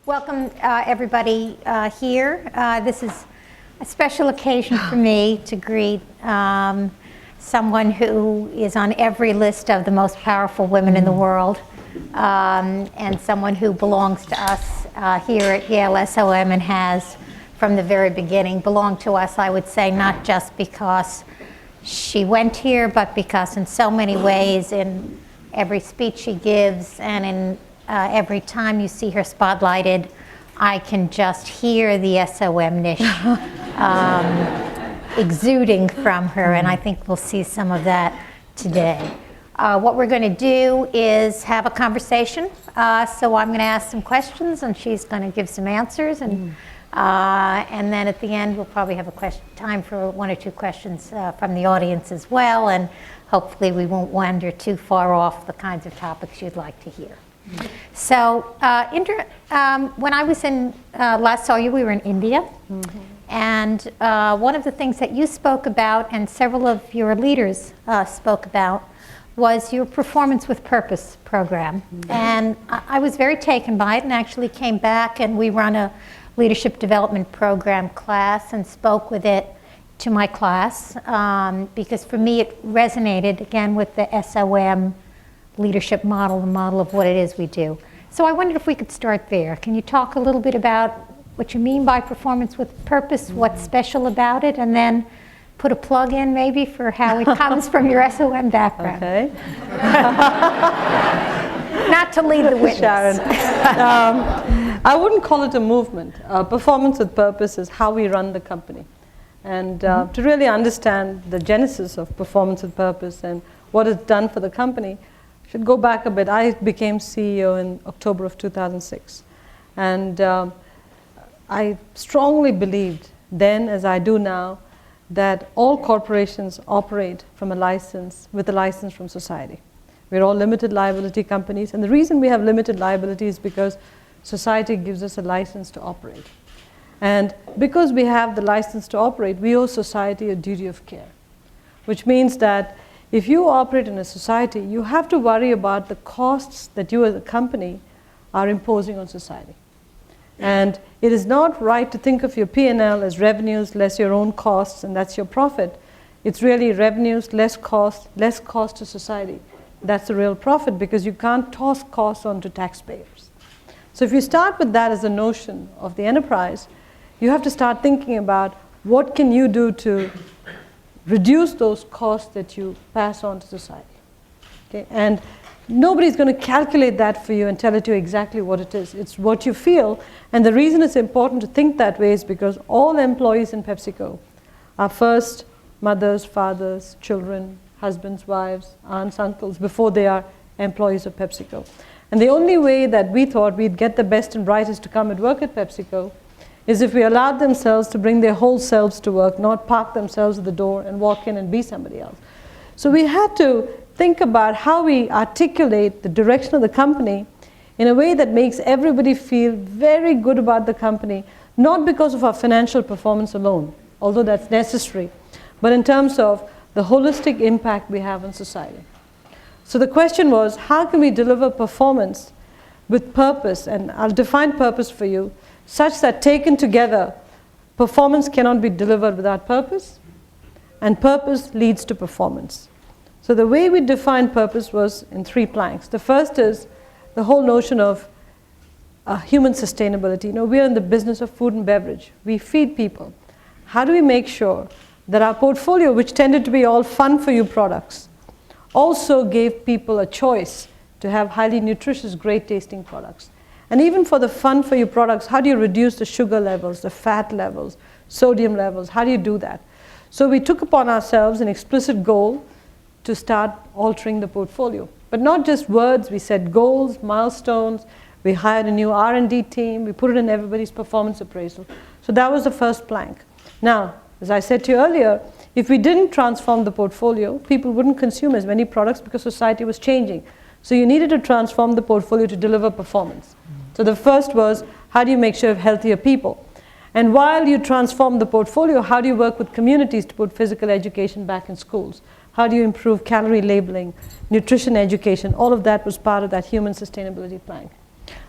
Welcome, everybody here. This is a special occasion for me to greet someone who is on every list of the most powerful women in the world, and someone who belongs to us here at Yale SOM and has from the very beginning belonged to us, I would say, not just because she went here, but because in so many ways, in every speech she gives and in every time you see her spotlighted, I can just hear the SOM-nish exuding from her, and I think we'll see some of that today. What we're going to do is have a conversation. So I'm going to ask some questions, and she's going to give some answers, and then at the end we'll probably have time for one or two questions from the audience as well, and hopefully we won't wander too far off the kinds of topics you'd like to hear. So, Indra, when I was last saw you, we were in India, and one of the things that you spoke about and several of your leaders spoke about was your Performance with Purpose program. And I was very taken by it and actually came back, and we run a leadership development program class and spoke with it to my class because for me it resonated again with the SOM leadership model, the model of what it is we do. So I wondered if we could start there. Can you talk a little bit about what you mean by Performance with Purpose, what's special about it, and then put a plug in maybe for how it comes from your SOM background. Okay. Not to lead the witness. Sharon. I wouldn't call it a movement. Performance with Purpose is how we run the company. And to really understand the genesis of Performance with Purpose and what it's done for the company, should go back a bit. I became CEO in October of 2006. And I strongly believed then, as I do now, that all corporations operate from with a license from society. We're all limited liability companies. And the reason we have limited liability is because society gives us a license to operate. And because we have the license to operate, we owe society a duty of care, which means that if you operate in a society, you have to worry about the costs that you as a company are imposing on society. And it is not right to think of your P&L as revenues less your own costs, and that's your profit. It's really revenues less cost to society. That's the real profit, because you can't toss costs onto taxpayers. So if you start with that as a notion of the enterprise, you have to start thinking about what can you do to reduce those costs that you pass on to society. Okay? And nobody's going to calculate that for you and tell it you exactly what it is. It's what you feel. And the reason it's important to think that way is because all employees in PepsiCo are first mothers, fathers, children, husbands, wives, aunts, uncles, before they are employees of PepsiCo. And the only way that we thought we'd get the best and brightest to come and work at PepsiCo is if we allowed themselves to bring their whole selves to work, not park themselves at the door and walk in and be somebody else. So we had to think about how we articulate the direction of the company in a way that makes everybody feel very good about the company, not because of our financial performance alone, although that's necessary, but in terms of the holistic impact we have on society. So the question was, how can we deliver performance with purpose? And I'll define purpose for you, such that taken together, performance cannot be delivered without purpose, and purpose leads to performance. So the way we defined purpose was in 3 planks. The first is the whole notion of human sustainability. You know, we are in the business of food and beverage. We feed people. How do we make sure that our portfolio, which tended to be all fun-for-you products, also gave people a choice to have highly nutritious, great-tasting products? And even for the fun-for-you products, how do you reduce the sugar levels, the fat levels, sodium levels? How do you do that? So we took upon ourselves an explicit goal to start altering the portfolio. But not just words, we set goals, milestones, we hired a new R&D team, we put it in everybody's performance appraisal. So that was the first plank. Now, as I said to you earlier, if we didn't transform the portfolio, people wouldn't consume as many products because society was changing. So you needed to transform the portfolio to deliver performance. So the first was, how do you make sure you have healthier people? And while you transform the portfolio, how do you work with communities to put physical education back in schools? How do you improve calorie labeling, nutrition education? All of that was part of that human sustainability plank.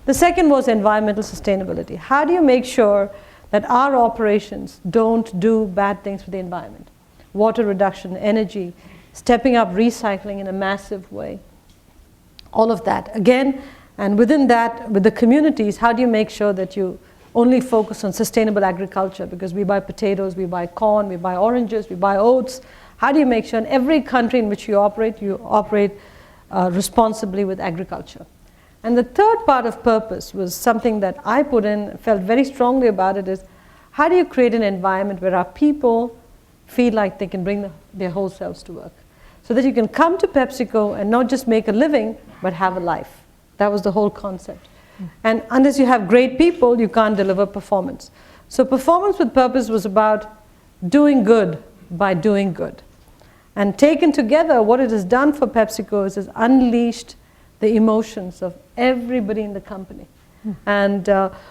The second was environmental sustainability. How do you make sure that our operations don't do bad things for the environment? Water reduction, energy, stepping up recycling in a massive way. All of that. Again, and within that, with the communities, how do you make sure that you only focus on sustainable agriculture? Because we buy potatoes, we buy corn, we buy oranges, we buy oats. How do you make sure in every country in which you operate responsibly with agriculture? And the third part of purpose was something that I put in, felt very strongly about it, is how do you create an environment where our people feel like they can bring their whole selves to work? So that you can come to PepsiCo and not just make a living, but have a life. That was the whole concept. And unless you have great people, you can't deliver performance. So performance with purpose was about doing good by doing good. And taken together, what it has done for PepsiCo is it's unleashed the emotions of everybody in the company. And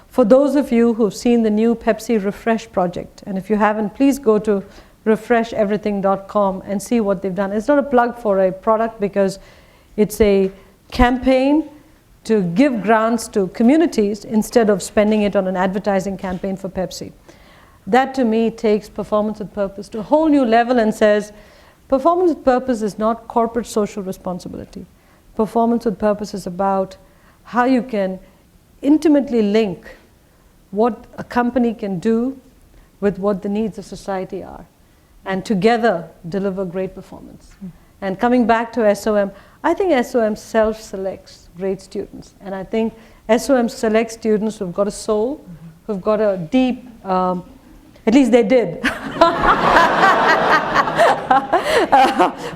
for those of you who've seen the new Pepsi Refresh project, and if you haven't, please go to refresheverything.com and see what they've done. It's not a plug for a product because it's a campaign to give grants to communities instead of spending it on an advertising campaign for Pepsi. That to me takes performance with purpose to a whole new level and says, performance with purpose is not corporate social responsibility. Performance with purpose is about how you can intimately link what a company can do with what the needs of society are, and together deliver great performance. And coming back to SOM, I think SOM self-selects great students. And I think SOM selects students who've got a soul, who've got a deep, at least they did,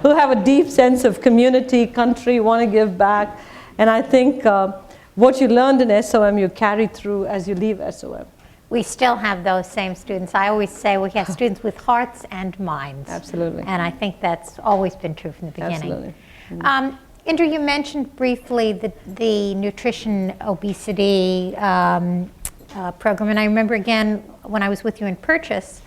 who have a deep sense of community, country, want to give back. And I think what you learned in SOM, you carry through as you leave SOM. We still have those same students. I always say we have students with hearts and minds. Absolutely. And I think that's always been true from the beginning. Absolutely. Indra, you mentioned briefly the nutrition obesity program. And I remember again, when I was with you in Purchase,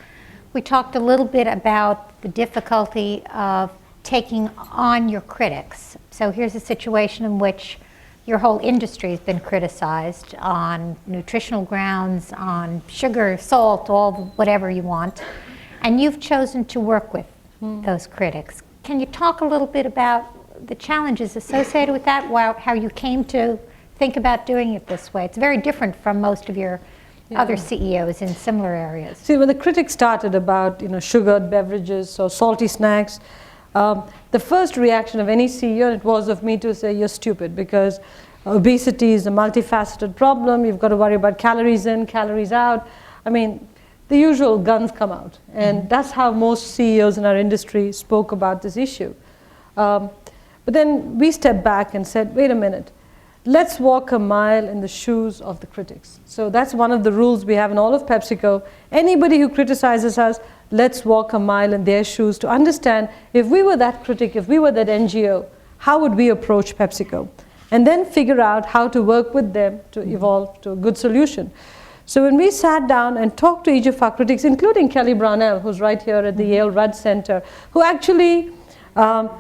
we talked a little bit about the difficulty of taking on your critics. So here's a situation in which your whole industry has been criticized on nutritional grounds, on sugar, salt, whatever you want, and you've chosen to work with those critics. Can you talk a little bit about the challenges associated with that, how you came to think about doing it this way? It's very different from most of your other CEOs in similar areas. See, when the critics started about sugared beverages or salty snacks, the first reaction of any CEO, it was of me to say, you're stupid, because obesity is a multifaceted problem. You've got to worry about calories in, calories out. I mean, the usual guns come out. And that's how most CEOs in our industry spoke about this issue. But then we stepped back and said, wait a minute, let's walk a mile in the shoes of the critics. So that's one of the rules we have in all of PepsiCo. Anybody who criticizes us, let's walk a mile in their shoes to understand if we were that critic, if we were that NGO, how would we approach PepsiCo? And then figure out how to work with them to evolve to a good solution. So when we sat down and talked to each of our critics, including Kelly Brownell, who's right here at the Yale Rudd Center, who actually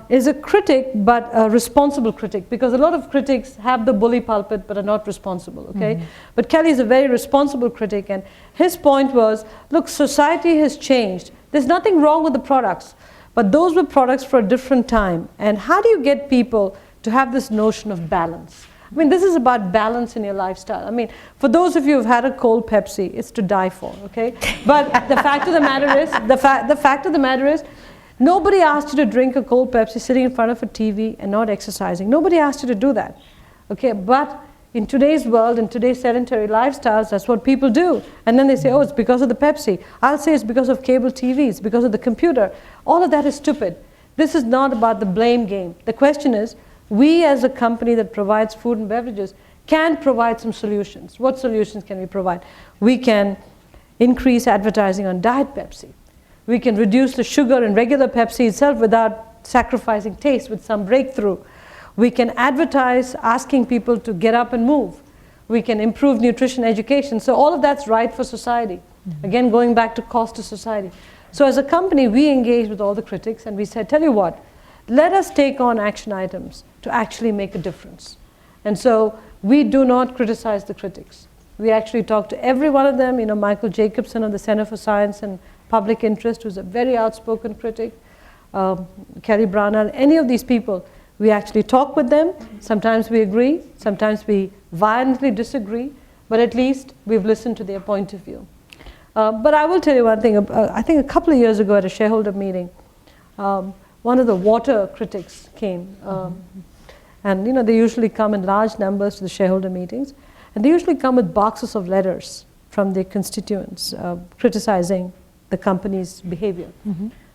is a critic, but a responsible critic, because a lot of critics have the bully pulpit but are not responsible, okay? But Kelly is a very responsible critic, and his point was, look, society has changed. There's nothing wrong with the products, but those were products for a different time. And how do you get people to have this notion of balance? I mean, this is about balance in your lifestyle. I mean, for those of you who've had a cold Pepsi, it's to die for, okay? But the fact of the matter is, nobody asked you to drink a cold Pepsi sitting in front of a TV and not exercising. Nobody asked you to do that, okay? But in today's world, in today's sedentary lifestyles, that's what people do. And then they say, oh, it's because of the Pepsi. I'll say it's because of cable TV, it's because of the computer. All of that is stupid. This is not about the blame game. The question is, we as a company that provides food and beverages can provide some solutions. What solutions can we provide? We can increase advertising on Diet Pepsi. We can reduce the sugar in regular Pepsi itself without sacrificing taste with some breakthrough. We can advertise asking people to get up and move. We can improve nutrition education. So all of that's right for society. Again, going back to cost to society. So as a company, we engaged with all the critics and we said, tell you what, let us take on action items to actually make a difference. And so we do not criticize the critics. We actually talk to every one of them. Michael Jacobson of the Center for Science and Public Interest, who's a very outspoken critic, Kelly Brownell, any of these people, we actually talk with them. Sometimes we agree, sometimes we violently disagree, but at least we've listened to their point of view. But I will tell you one thing. I think a couple of years ago at a shareholder meeting, one of the water critics came. And they usually come in large numbers to the shareholder meetings. And they usually come with boxes of letters from their constituents criticizing the company's behavior.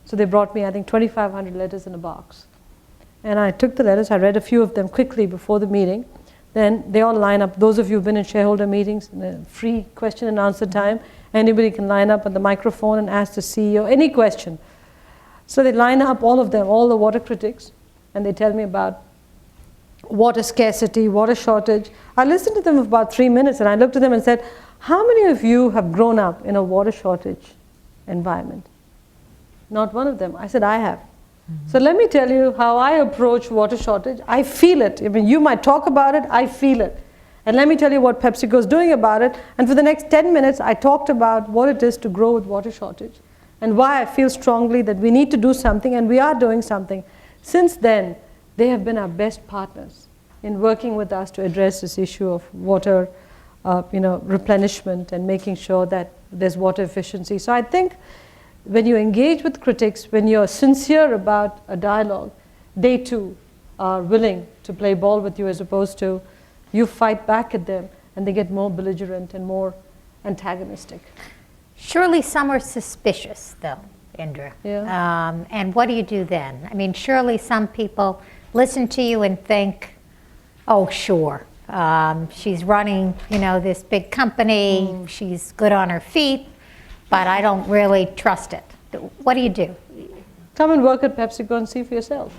So they brought me, I think, 2,500 letters in a box. And I took the letters, I read a few of them quickly before the meeting. Then they all line up. Those of you who've been in shareholder meetings, in a free question and answer time, anybody can line up at the microphone and ask the CEO any question. So they line up, all of them, all the water critics, and they tell me about water scarcity, water shortage. I listened to them for about 3 minutes, and I looked at them and said, how many of you have grown up in a water shortage environment? Not one of them. I said, I have. So let me tell you how I approach water shortage. I feel it. I mean, you might talk about it, I feel it. And let me tell you what PepsiCo is doing about it. And for the next 10 minutes, I talked about what it is to grow with water shortage and why I feel strongly that we need to do something, and we are doing something. Since then, they have been our best partners in working with us to address this issue of water replenishment and making sure that there's water efficiency. So I think when you engage with critics, when you're sincere about a dialogue, they too are willing to play ball with you, as opposed to you fight back at them and they get more belligerent and more antagonistic. Surely some are suspicious, though, Indra. Yeah. And what do you do then? I mean, surely some people listen to you and think, oh, sure, she's running, this big company, she's good on her feet, but I don't really trust it. What do you do? Come and work at PepsiCo and see for yourself.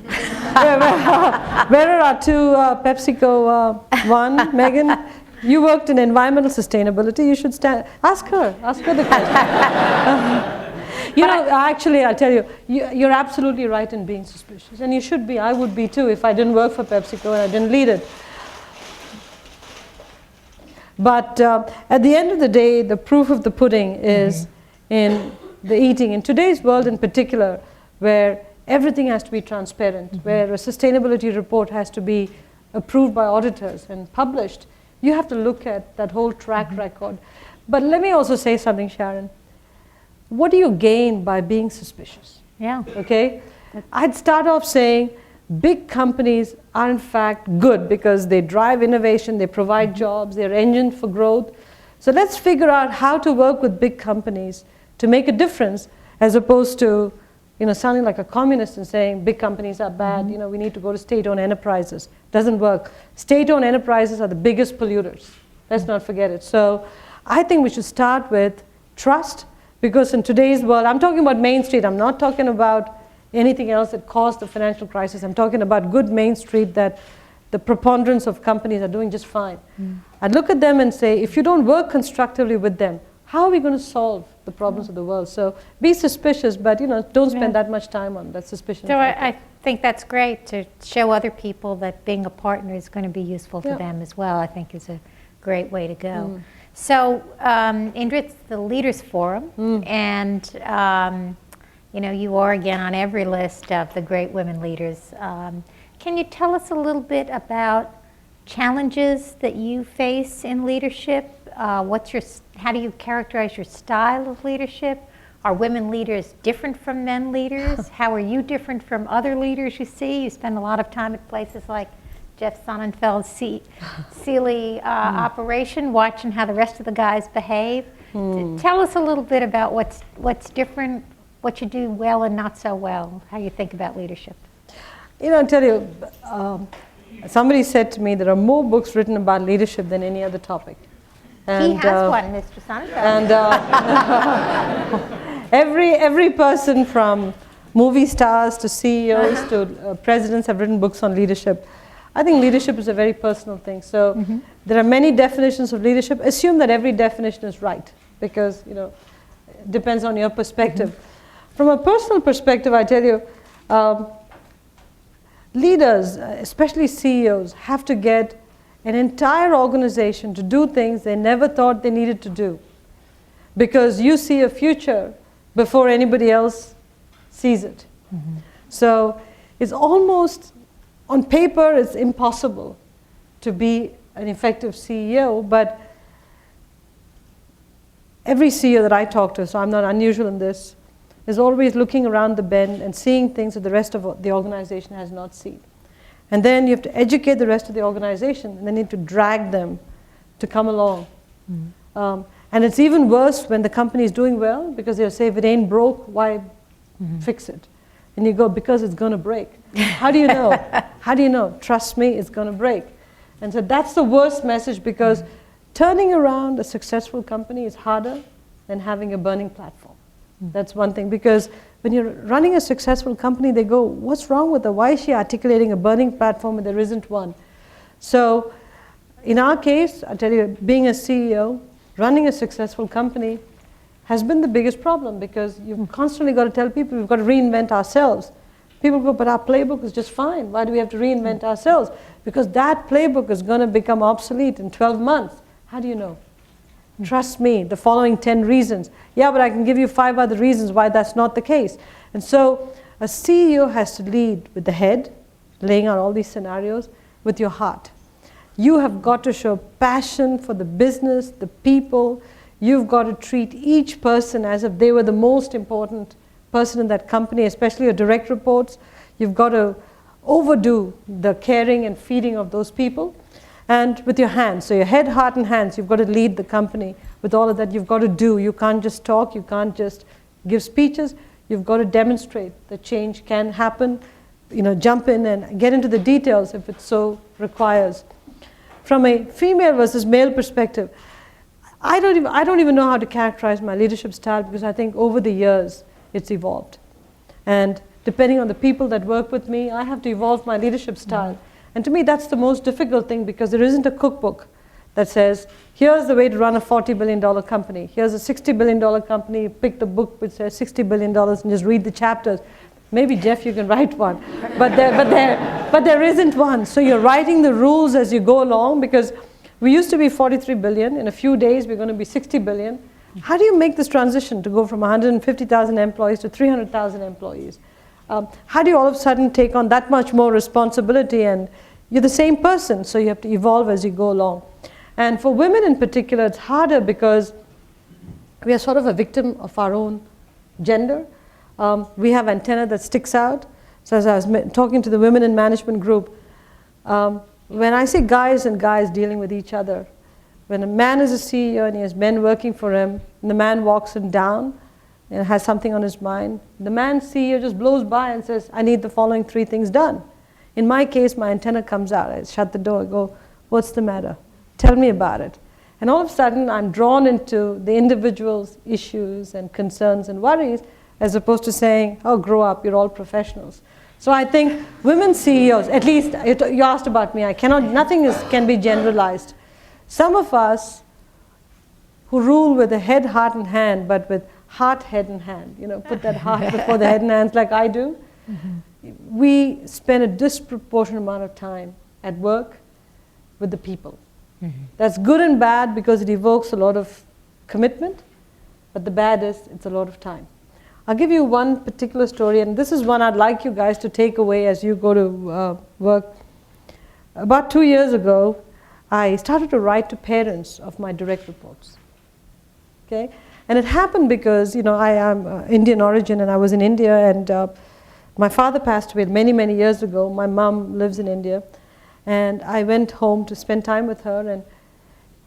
Where are our two PepsiCo? One, Megan, you worked in environmental sustainability. You should ask her the question. Actually, I'll tell you, you're absolutely right in being suspicious. And you should be. I would be too if I didn't work for PepsiCo and I didn't lead it. But at the end of the day, the proof of the pudding is in the eating. In today's world in particular, where everything has to be transparent, where a sustainability report has to be approved by auditors and published, you have to look at that whole track record. But let me also say something, Sharon. What do you gain by being suspicious? Yeah. Okay? I'd start off saying big companies are in fact good because they drive innovation, they provide jobs, they're engine for growth. So let's figure out how to work with big companies to make a difference, as opposed to sounding like a communist and saying big companies are bad, we need to go to state-owned enterprises. Doesn't work. State-owned enterprises are the biggest polluters. Let's not forget it. So I think we should start with trust, because in today's world, I'm talking about Main Street, I'm not talking about anything else that caused the financial crisis. I'm talking about good Main Street that the preponderance of companies are doing just fine. I'd look at them and say, if you don't work constructively with them, how are we going to solve the problems of the world? So be suspicious, but don't spend that much time on that suspicion. So I think that's great to show other people that being a partner is going to be useful to them as well. I think is a great way to go. So Indra, it's the Leaders Forum, and you are again on every list of the great women leaders. Can you tell us a little bit about challenges that you face in leadership? How do you characterize your style of leadership? Are women leaders different from men leaders? How are you different from other leaders you see? You spend a lot of time at places like Jeff Sonnenfeld's Sealy operation, watching how the rest of the guys behave. Tell us a little bit about what's different, what you do well and not so well, how you think about leadership. I'll tell you, somebody said to me there are more books written about leadership than any other topic. And, he has one, Mr. Sonnenfeld. And every person from movie stars to CEOs to presidents have written books on leadership. I think leadership is a very personal thing. So there are many definitions of leadership. Assume that every definition is right, because it depends on your perspective. From a personal perspective, I tell you, leaders, especially CEOs, have to get an entire organization to do things they never thought they needed to do, because you see a future before anybody else sees it. Mm-hmm. So it's almost, on paper, it's impossible to be an effective CEO, but every CEO that I talk to, so I'm not unusual in this, is always looking around the bend and seeing things that the rest of the organization has not seen. And then you have to educate the rest of the organization, and then you need to drag them to come along. Mm-hmm. And it's even worse when the company is doing well, because they'll say, if it ain't broke, why fix it? And you go, because it's going to break. How do you know? How do you know? Trust me, it's going to break. And so that's the worst message, because turning around a successful company is harder than having a burning platform. That's one thing, because when you're running a successful company, they go, what's wrong with her? Why is she articulating a burning platform when there isn't one? So in our case, I'll tell you, being a CEO, running a successful company has been the biggest problem, because you've constantly got to tell people we've got to reinvent ourselves. People go, but our playbook is just fine. Why do we have to reinvent ourselves? Because that playbook is going to become obsolete in 12 months. How do you know? Trust me, the following 10 reasons. Yeah, but I can give you 5 other reasons why that's not the case. And so a CEO has to lead with the head, laying out all these scenarios, with your heart. You have got to show passion for the business, the people. You've got to treat each person as if they were the most important person in that company, especially your direct reports. You've got to overdo the caring and feeding of those people. And with your hands, so your head, heart, and hands, you've got to lead the company with all of that. You've got to do. You can't just talk. You can't just give speeches. You've got to demonstrate that change can happen. Jump in and get into the details if it so requires. From a female versus male perspective, I don't even know how to characterize my leadership style, because I think over the years it's evolved. And depending on the people that work with me, I have to evolve my leadership style. And to me, that's the most difficult thing, because there isn't a cookbook that says, here's the way to run a $40 billion company. Here's a $60 billion company. You pick the book which says $60 billion and just read the chapters. Maybe, Jeff, you can write one. But there isn't one. So you're writing the rules as you go along, because we used to be 43 billion. In a few days, we're going to be 60 billion. How do you make this transition to go from 150,000 employees to 300,000 employees? How do you all of a sudden take on that much more responsibility? And you're the same person, so you have to evolve as you go along. And for women in particular, it's harder, because we are sort of a victim of our own gender. We have antenna that sticks out. So as I was talking to the women in management group, when I say guys and guys dealing with each other, when a man is a CEO and he has men working for him, and the man walks him down and has something on his mind, the man CEO just blows by and says, I need the following 3 things done. In my case, my antenna comes out. I shut the door, I go, what's the matter? Tell me about it. And all of a sudden, I'm drawn into the individual's issues and concerns and worries, as opposed to saying, oh, grow up, you're all professionals. So I think women CEOs, at least you asked about me, nothing can be generalized. Some of us who rule with the head, heart, and hand, but with heart, head, and hand, put that heart before the head and hands like I do. Mm-hmm. We spend a disproportionate amount of time at work with the people. Mm-hmm. That's good and bad, because it evokes a lot of commitment, but the bad is it's a lot of time. I'll give you one particular story, and this is one I'd like you guys to take away as you go to work. About 2 years ago, I started to write to parents of my direct reports. Okay? And it happened because, I am Indian origin, and I was in India, and my father passed away many, many years ago. My mom lives in India, and I went home to spend time with her, and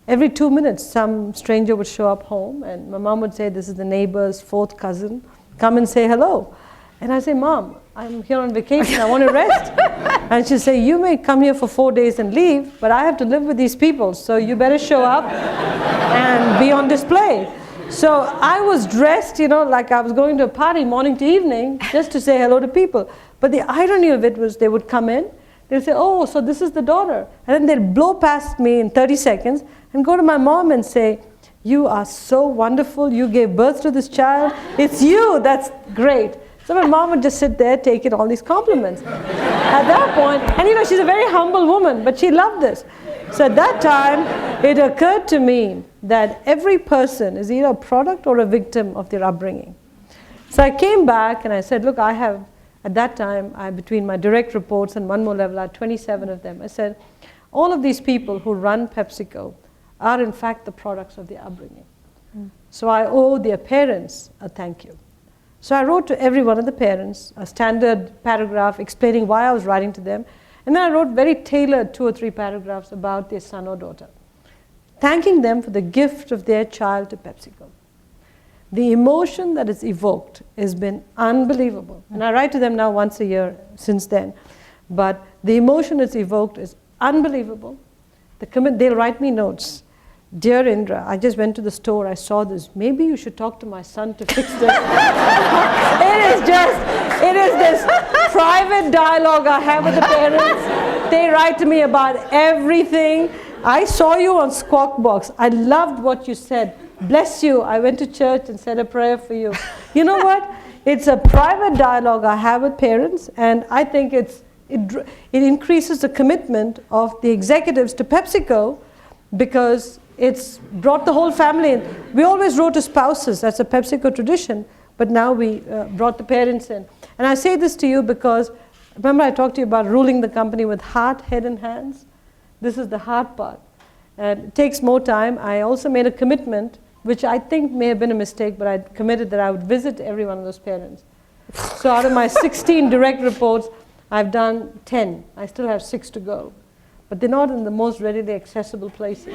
every 2 minutes, some stranger would show up home, and my mom would say, this is the neighbor's 4th cousin. Come and say hello. And I say, Mom, I'm here on vacation. I want to rest. And she'd say, you may come here for 4 days and leave, but I have to live with these people, so you better show up and be on display. So I was dressed, like I was going to a party morning to evening just to say hello to people. But the irony of it was they would come in, they'd say, oh, so this is the daughter. And then they'd blow past me in 30 seconds and go to my mom and say, you are so wonderful. You gave birth to this child. It's you. That's great. So my mom would just sit there taking all these compliments. At that point, and she's a very humble woman, but she loved this. So at that time, it occurred to me that every person is either a product or a victim of their upbringing. So I came back and I said, look, I have, at that time, between my direct reports and one more level, I had 27 of them. I said, all of these people who run PepsiCo are in fact the products of their upbringing. So I owe their parents a thank you. So I wrote to every one of the parents a standard paragraph explaining why I was writing to them. And then I wrote very tailored 2 or 3 paragraphs about their son or daughter, thanking them for the gift of their child to PepsiCo. The emotion that is evoked has been unbelievable. And I write to them now once a year since then. But the emotion that's evoked is unbelievable. They'll write me notes. Dear Indra, I just went to the store, I saw this. Maybe you should talk to my son to fix this. It is this private dialogue I have with the parents. They write to me about everything. I saw you on Squawk Box. I loved what you said. Bless you. I went to church and said a prayer for you. You know what? It's a private dialogue I have with parents, and I think it increases the commitment of the executives to PepsiCo because it's brought the whole family in. We always wrote to spouses. That's a PepsiCo tradition. But now we brought the parents in. And I say this to you because, remember I talked to you about ruling the company with heart, head, and hands? This is the heart part. And it takes more time. I also made a commitment, which I think may have been a mistake, but I committed that I would visit every one of those parents. So out of my 16 direct reports, I've done 10. I still have 6 to go. But they're not in the most readily accessible places.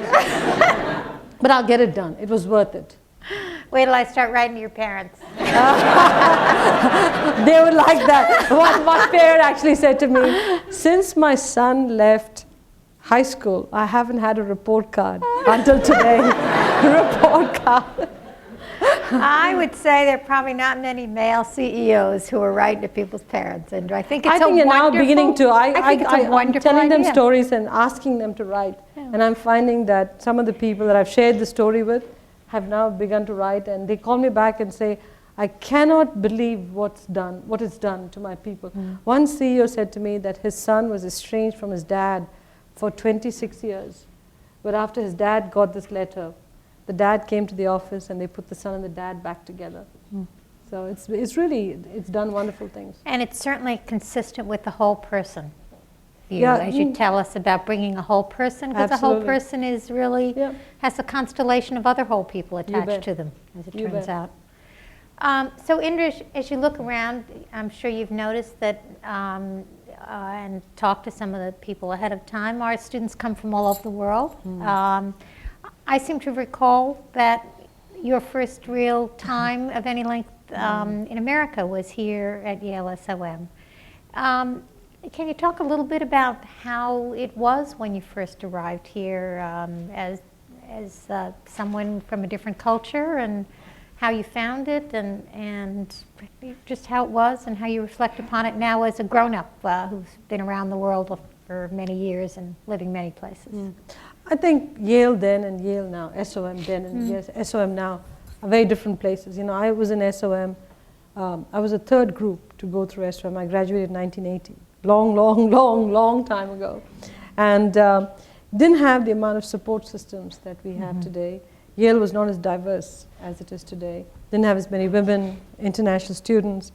But I'll get it done. It was worth it. Wait till I start writing to your parents. They would like that. One parent actually said to me, since my son left high school, I haven't had a report card until today. Report card. I would say there are probably not many male CEOs who are writing to people's parents, and I think it's you're now beginning to. I'm telling them idea. stories and asking them to write, and I'm finding that some of the people that I've shared the story with have now begun to write, and they call me back and say, I cannot believe what it's done to my people. One CEO said to me that his son was estranged from his dad for 26 years, but after his dad got this letter, the dad came to the office and they put the son and the dad back together. So it's done wonderful things. And it's certainly consistent with the whole person view, as you tell us about bringing a whole person, because a whole person is really has a constellation of other whole people attached to them, as it turns out. So Indra, as you look around, I'm sure you've noticed that and talked to some of the people ahead of time. Our students come from all over the world. I seem to recall that your first real time of any length in America was here at Yale SOM. Can you talk a little bit about how it was when you first arrived here as someone from a different culture, and how you found it, and just how it was, and how you reflect upon it now as a grown-up who's been around the world for many years and living many places? I think Yale then and Yale now, SOM then and SOM now, are very different places. You know, I was in SOM. I was a third group to go through SOM. I graduated in 1980, long time ago, and didn't have the amount of support systems that we have today. Yale was not as diverse as it is today. Didn't have as many women, international students.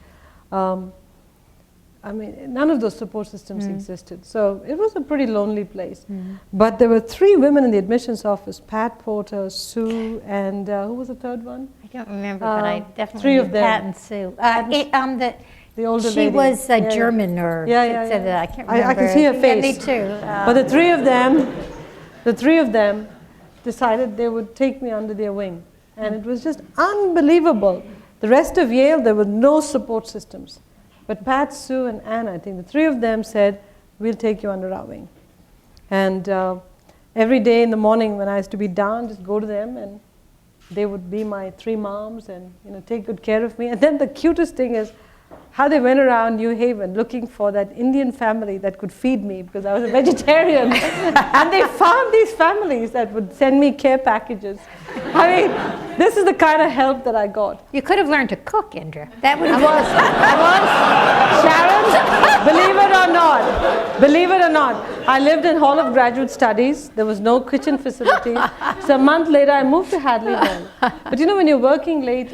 I mean, none of those support systems existed. So it was a pretty lonely place. But there were 3 women in the admissions office, Pat, Porter, Sue, and who was the third one? I don't remember, but I definitely 3 of knew them. Pat and Sue. The older she lady. was German, or I can't remember. I can see her face. Yeah, me too. But the three of them decided they would take me under their wing. And it was just unbelievable. The rest of Yale, there were no support systems. But Pat, Sue, and Anna, I think the 3 of them said, we'll take you under our wing. And every day in the morning when I used to be down, just go to them, and they would be my 3 moms and take good care of me. And then the cutest thing is how they went around New Haven looking for that Indian family that could feed me, because I was a vegetarian. And they found these families that would send me care packages. I mean, this is the kind of help that I got. You could have learned to cook, Indra. That would I was. Sharon, believe it or not, I lived in Hall of Graduate Studies. There was no kitchen facilities. So a month later, I moved to Hadley Hall. But you know, when you're working late in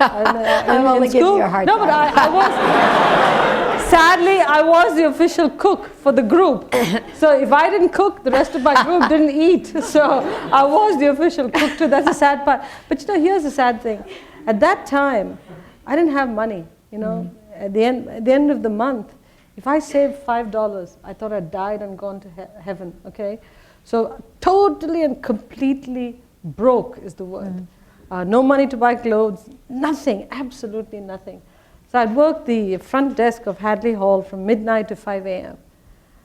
school, no, but I was, sadly, I was the official cook for the group. So if I didn't cook, the rest of my group didn't eat. So I was the official cook too. That's the sad part. But you know, here's the sad thing. At that time, I didn't have money. You know, at the end of the month, if I saved $5, I thought I'd died and gone to heaven, okay? So totally and completely broke is the word. No money to buy clothes, nothing, absolutely nothing. So I'd work the front desk of Hadley Hall from midnight to 5 a.m.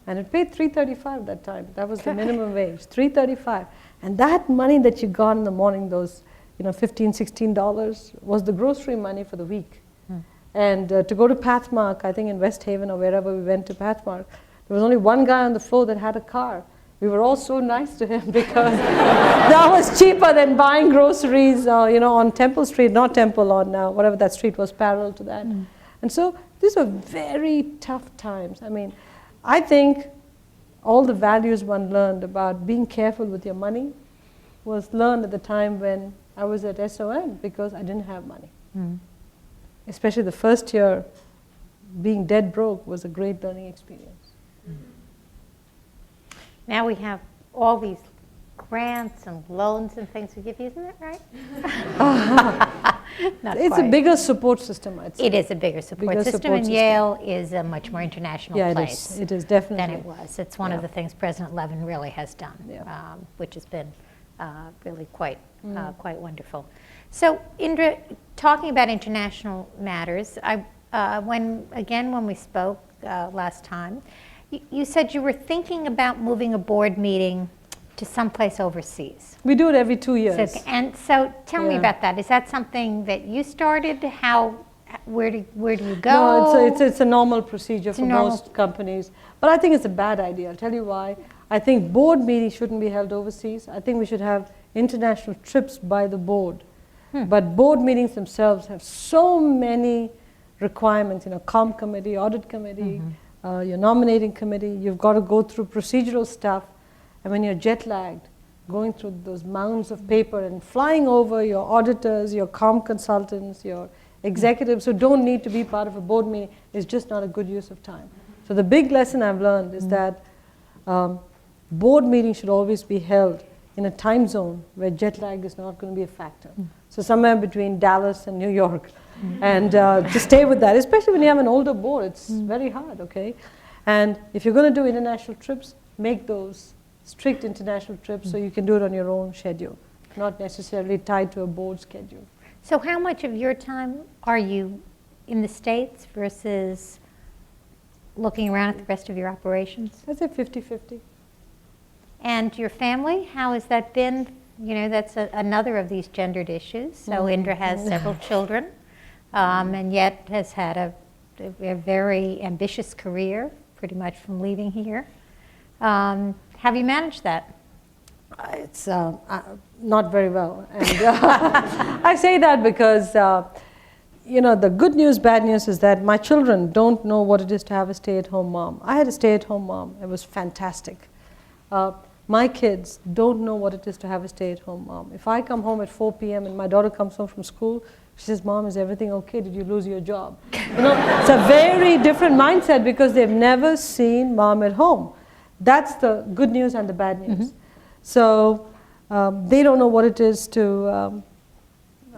And it paid $3.35 at that time. That was the minimum wage, $3.35. And that money that you got in the morning, those $15, $16, was the grocery money for the week. And to go to Pathmark, I think in West Haven or wherever we went to Pathmark, there was only one guy on the floor that had a car. We were all so nice to him because that was cheaper than buying groceries, on Temple Street, not Temple, on whatever that street was parallel to that. And so these were very tough times. I mean, I think all the values one learned about being careful with your money was learned at the time when I was at SOM because I didn't have money. Especially the first year, being dead broke was a great learning experience. Now we have all these grants and loans and things we give you, isn't that right? It's quite a bigger support system, I'd say. It is a bigger support system, and Yale is a much more international place. It is definitely. Than it was. It's one of the things President Levin really has done, which has been really quite wonderful. So, Indra, talking about international matters, when we spoke last time, you said you were thinking about moving a board meeting to someplace overseas. We do it every 2 years. So tell me about that. Is that something that you started? Where do you go? No, it's a normal procedure for most companies. But I think it's a bad idea. I'll tell you why. I think board meetings shouldn't be held overseas. I think we should have international trips by the board. But board meetings themselves have so many requirements, comp committee, audit committee, your nominating committee. You've got to go through procedural stuff. And when you're jet lagged, going through those mounds of paper and flying over your auditors, your comp consultants, your executives who don't need to be part of a board meeting is just not a good use of time. So the big lesson I've learned is that board meetings should always be held in a time zone where jet lag is not going to be a factor. So somewhere between Dallas and New York. And to stay with that, especially when you have an older board, it's very hard, okay? And if you're going to do international trips, make those strict international trips so you can do it on your own schedule, not necessarily tied to a board schedule. So how much of your time are you in the States versus looking around at the rest of your operations? I'd say 50-50. And your family, how has that been? That's another of these gendered issues. So Indra has several children, and yet has had a very ambitious career, pretty much from leaving here. Have you managed that? It's not very well. And I say that because, the good news, bad news is that my children don't know what it is to have a stay-at-home mom. I had a stay-at-home mom. It was fantastic. My kids don't know what it is to have a stay-at-home mom. If I come home at 4 p.m. and my daughter comes home from school, she says, "Mom, is everything okay? Did you lose your job?" It's a very different mindset because they've never seen mom at home. That's the good news and the bad news. So they don't know what it is to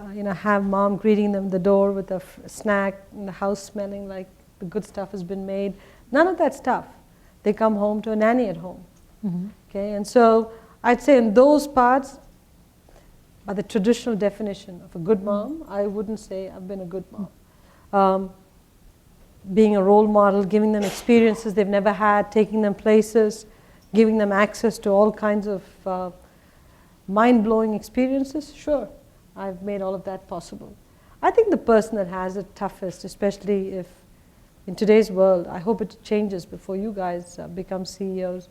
have mom greeting them at the door with a snack and the house smelling like the good stuff has been made. None of that stuff. They come home to a nanny at home. Okay, and so I'd say in those parts, by the traditional definition of a good mom, I wouldn't say I've been a good mom. Being a role model, giving them experiences they've never had, taking them places, giving them access to all kinds of mind-blowing experiences, sure, I've made all of that possible. I think the person that has it toughest, especially if in today's world, I hope it changes before you guys become CEOs,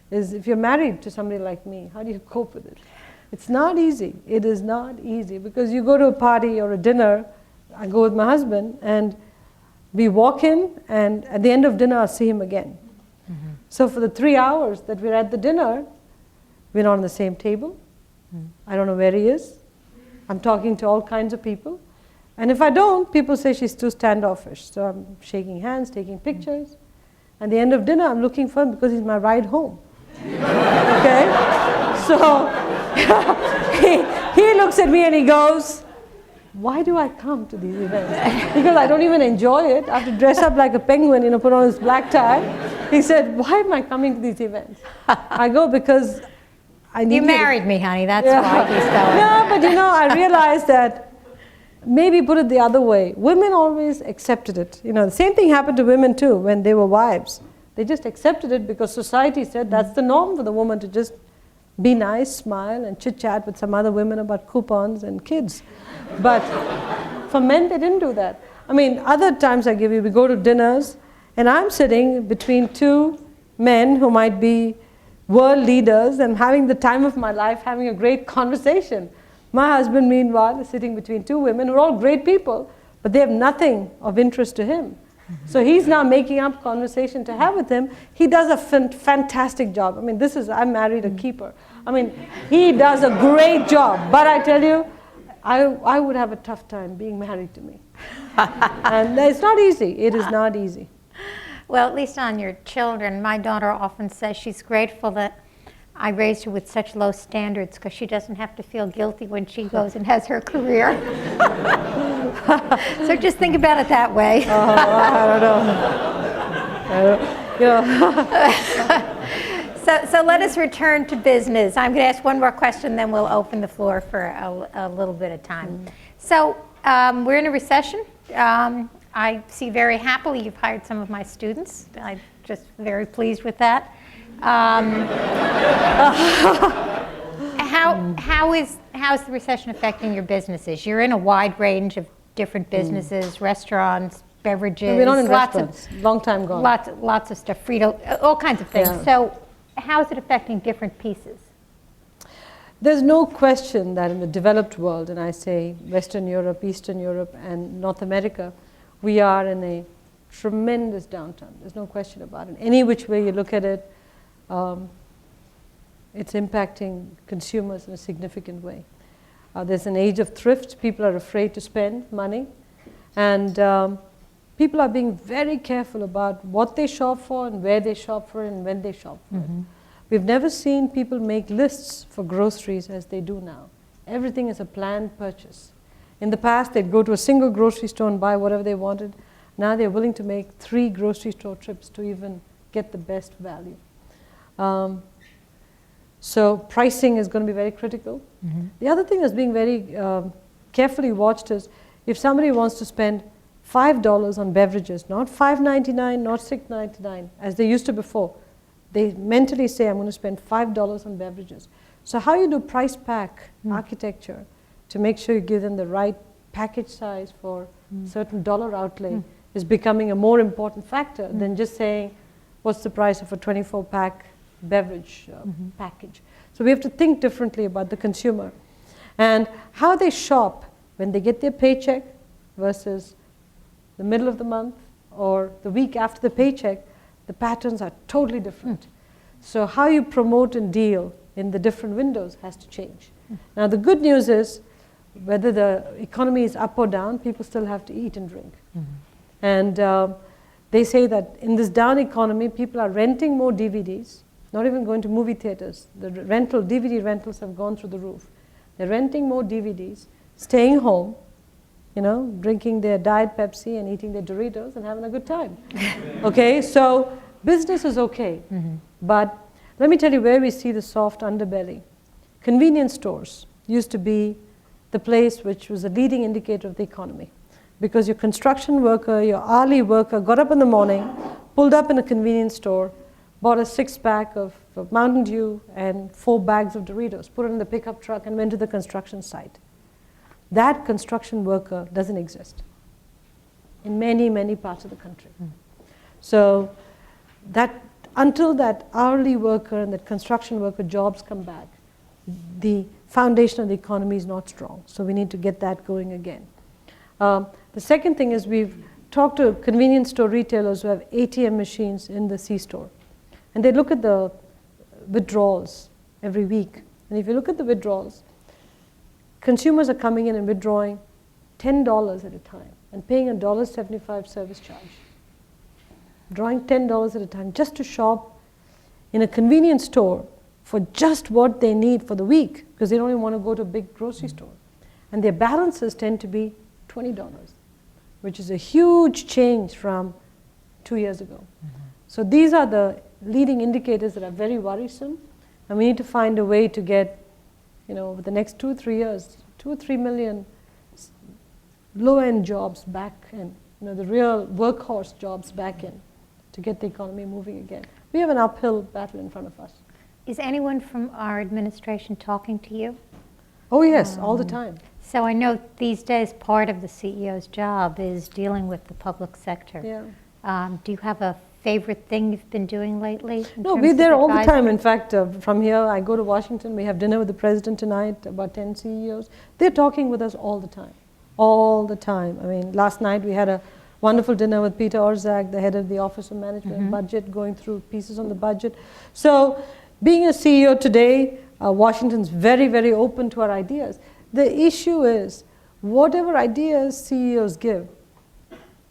is if you're married to somebody like me, how do you cope with it? It's not easy. It is not easy because you go to a party or a dinner, I go with my husband, and we walk in, and at the end of dinner, I'll see him again. So for the 3 hours that we're at the dinner, we're not on the same table. I don't know where he is. I'm talking to all kinds of people. And if I don't, people say she's too standoffish. So I'm shaking hands, taking pictures. At the end of dinner, I'm looking for him because he's my ride home. Okay? So he looks at me and he goes, why do I come to these events? Because I don't even enjoy it. I have to dress up like a penguin, put on this black tie. He said, why am I coming to these events? I go, because I need You married me, honey. That's Yeah. why he's going. No, but I realized that maybe put it the other way. Women always accepted it. The same thing happened to women too when they were wives. They just accepted it because society said that's the norm for the woman to just be nice, smile, and chit-chat with some other women about coupons and kids. But for men, they didn't do that. Other times we go to dinners, and I'm sitting between two men who might be world leaders and having the time of my life, having a great conversation. My husband, meanwhile, is sitting between two women who are all great people, but they have nothing of interest to him. So he's now making up conversation to have with him. He does a fantastic job. I married a keeper. He does a great job. But I tell you, I would have a tough time being married to me. And it's not easy. It is not easy. Well, at least on your children, my daughter often says she's grateful that I raised her with such low standards because she doesn't have to feel guilty when she goes and has her career. So just think about it that way. I don't know. So let us return to business. I'm going to ask one more question, then we'll open the floor for a little bit of time. So we're in a recession. I see very happily you've hired some of my students. I'm just very pleased with that. How is the recession affecting your businesses? You're in a wide range of different businesses, restaurants, beverages. We're not in restaurants. Long time gone. Lots of stuff, Frito, all kinds of things. Yeah. So how is it affecting different pieces? There's no question that in the developed world, and I say Western Europe, Eastern Europe, and North America, we are in a tremendous downturn. There's no question about it. Any which way you look at it, it's impacting consumers in a significant way. There's an age of thrift. People are afraid to spend money. And people are being very careful about what they shop for and where they shop for and when they shop for it. We've never seen people make lists for groceries as they do now. Everything is a planned purchase. In the past, they'd go to a single grocery store and buy whatever they wanted. Now they're willing to make 3 grocery store trips to even get the best value. So pricing is going to be very critical. The other thing that's being very carefully watched is if somebody wants to spend $5 on beverages, not $5.99, not $6.99, as they used to before, they mentally say, I'm going to spend $5 on beverages. So how you do price pack architecture to make sure you give them the right package size for certain dollar outlay is becoming a more important factor than just saying, what's the price of a 24-pack beverage package. So we have to think differently about the consumer and how they shop when they get their paycheck versus the middle of the month or the week after the paycheck. The patterns are totally different. So how you promote and deal in the different windows has to change. Now the good news is whether the economy is up or down, people still have to eat and drink. And they say that in this down economy, people are renting more DVDs, not even going to movie theaters. The DVD rentals have gone through the roof. They're renting more DVDs, staying home, drinking their Diet Pepsi and eating their Doritos and having a good time. Okay, so business is okay. But let me tell you where we see the soft underbelly. Convenience stores used to be the place which was a leading indicator of the economy. Because your construction worker, your hourly worker got up in the morning, pulled up in a convenience store, bought a 6-pack of Mountain Dew and 4 bags of Doritos, put it in the pickup truck and went to the construction site. That construction worker doesn't exist in many, many parts of the country. So that until that hourly worker and that construction worker jobs come back, the foundation of the economy is not strong. So we need to get that going again. The second thing is we've talked to convenience store retailers who have ATM machines in the C-store. And they look at the withdrawals every week. And if you look at the withdrawals, consumers are coming in and withdrawing $10 at a time and paying a $1.75 service charge. Drawing $10 at a time just to shop in a convenience store for just what they need for the week, because they don't even want to go to a big grocery store. And their balances tend to be $20, which is a huge change from 2 years ago. So these are the leading indicators that are very worrisome, and we need to find a way to get, over the next 2-3 years, 2 or 3 million low-end jobs back in, the real workhorse jobs back in, to get the economy moving again. We have an uphill battle in front of us. Is anyone from our administration talking to you? Oh yes, all the time. So I know these days part of the CEO's job is dealing with the public sector. Yeah. Do you have a favorite thing you've been doing lately? No, we're there all the time. In fact, from here I go to Washington. We have dinner with the president tonight, about 10 CEOs. They're talking with us all the time. All the time. I mean, last night we had a wonderful dinner with Peter Orszag, the head of the Office of Management and Budget, going through pieces on the budget. So being a CEO today, Washington's very, very open to our ideas. The issue is, whatever ideas CEOs give,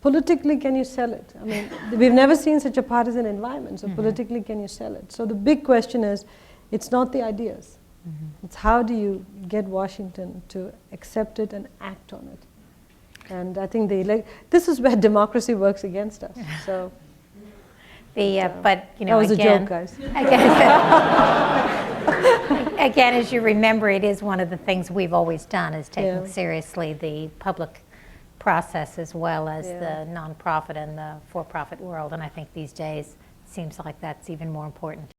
politically can you sell it? I mean, we've never seen such a partisan environment, so politically can you sell it? So the big question is, it's not the ideas. It's how do you get Washington to accept it and act on it? And I think this is where democracy works against us. So, but that was again, a joke, guys. Again, as you remember, it is one of the things we've always done, is taking Yeah. seriously the public process as well as Yeah. the nonprofit and the for-profit world. And I think these days it seems like that's even more important.